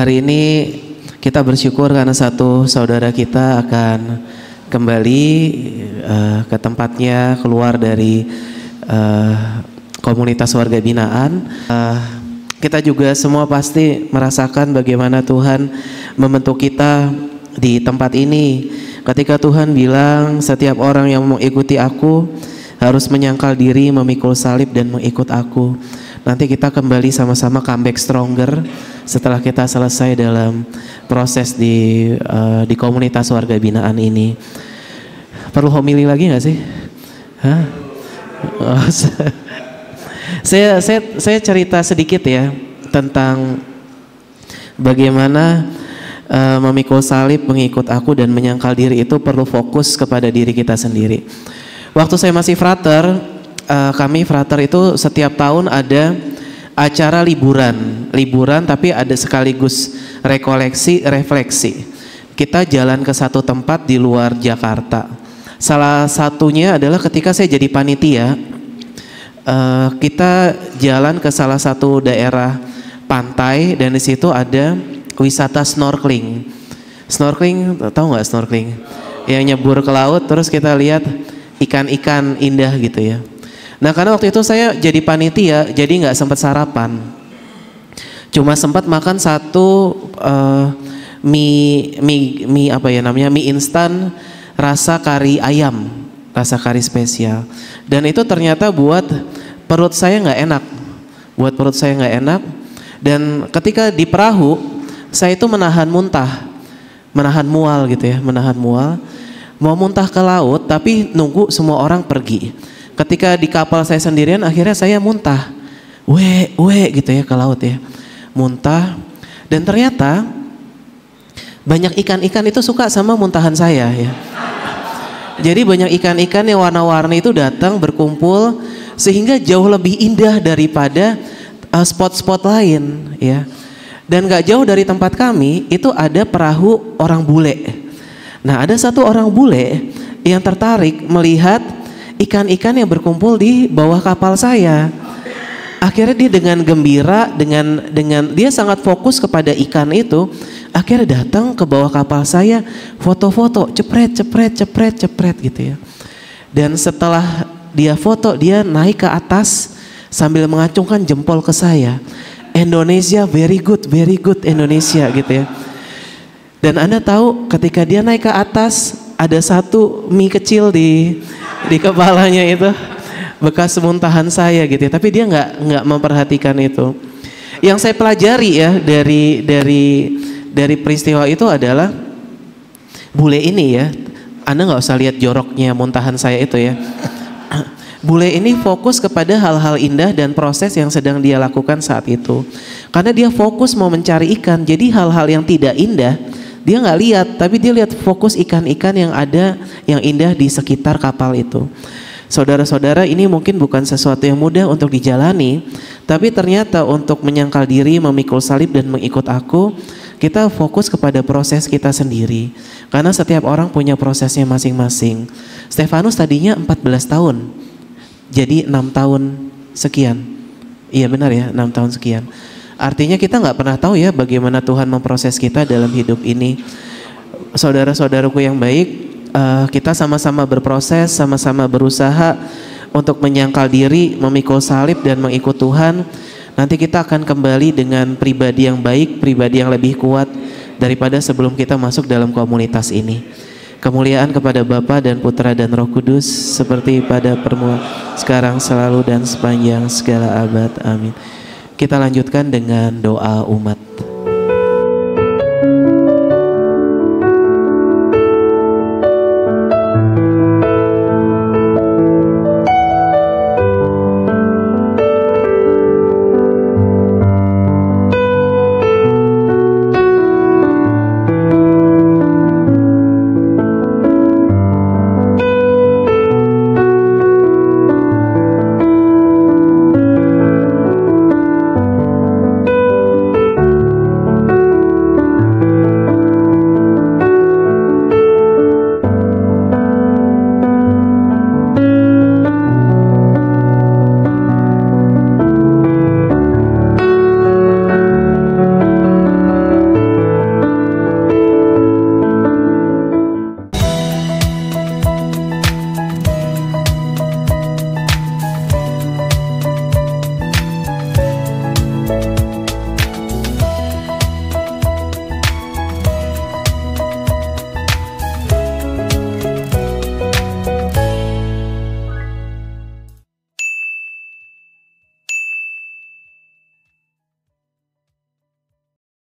Hari ini kita bersyukur karena satu saudara kita akan kembali ke tempatnya, keluar dari komunitas warga binaan. Kita juga semua pasti merasakan bagaimana Tuhan membentuk kita di tempat ini. Ketika Tuhan bilang setiap orang yang mengikuti aku harus menyangkal diri, memikul salib dan mengikut aku. Nanti kita kembali sama-sama comeback stronger setelah kita selesai dalam proses di komunitas warga binaan ini. Perlu homili lagi nggak sih? Hah? Oh, saya cerita sedikit ya tentang bagaimana memikul salib, mengikut aku dan menyangkal diri itu perlu fokus kepada diri kita sendiri. Waktu saya masih frater, kami frater itu setiap tahun ada acara liburan tapi ada sekaligus refleksi. Kita jalan ke satu tempat di luar Jakarta. Salah satunya adalah ketika saya jadi panitia, kita jalan ke salah satu daerah pantai dan di situ ada wisata snorkeling. Snorkeling, tahu nggak snorkeling? Yang nyebur ke laut terus kita lihat ikan-ikan indah gitu ya. Nah karena waktu itu saya jadi panitia, jadi nggak sempat sarapan, cuma sempat makan satu mie instan rasa kari ayam, rasa kari spesial. Dan itu ternyata buat perut saya nggak enak, Dan ketika di perahu saya itu menahan mual gitu ya, mau muntah ke laut tapi nunggu semua orang pergi. Ketika di kapal saya sendirian akhirnya saya muntah, gitu ya ke laut ya, muntah. Dan ternyata banyak ikan-ikan itu suka sama muntahan saya ya. Jadi banyak ikan-ikan yang warna-warni itu datang berkumpul sehingga jauh lebih indah daripada spot-spot lain ya. Dan gak jauh dari tempat kami itu ada perahu orang bule. Nah ada satu orang bule yang tertarik melihat ikan-ikan yang berkumpul di bawah kapal saya. Akhirnya dia dengan gembira, dengan dia sangat fokus kepada ikan itu, akhirnya datang ke bawah kapal saya, foto-foto, cepret gitu ya. Dan setelah dia foto, dia naik ke atas sambil mengacungkan jempol ke saya. Indonesia, very good Indonesia gitu ya. Dan Anda tahu ketika dia naik ke atas ada satu mie kecil di kepalanya itu bekas muntahan saya gitu ya. Tapi dia nggak memperhatikan itu. Yang saya pelajari ya dari peristiwa itu adalah bule ini ya. Anda nggak usah lihat joroknya muntahan saya itu ya. Bule ini fokus kepada hal-hal indah dan proses yang sedang dia lakukan saat itu. Karena dia fokus mau mencari ikan, jadi hal-hal yang tidak indah dia nggak lihat, tapi dia lihat fokus ikan-ikan yang ada yang indah di sekitar kapal itu. Saudara-saudara, ini mungkin bukan sesuatu yang mudah untuk dijalani, tapi ternyata untuk menyangkal diri, memikul salib dan mengikut aku, kita fokus kepada proses kita sendiri. Karena setiap orang punya prosesnya masing-masing. Stefanus tadinya 14 tahun, jadi 6 tahun sekian. Iya benar ya, 6 tahun sekian. Artinya kita nggak pernah tahu ya bagaimana Tuhan memproses kita dalam hidup ini. Saudara-saudaraku yang baik, kita sama-sama berproses, sama-sama berusaha untuk menyangkal diri, memikul salib dan mengikut Tuhan. Nanti kita akan kembali dengan pribadi yang baik, pribadi yang lebih kuat daripada sebelum kita masuk dalam komunitas ini. Kemuliaan kepada Bapa dan Putra dan Roh Kudus seperti pada permulaan, sekarang, selalu dan sepanjang segala abad. Amin. Kita lanjutkan dengan doa umat.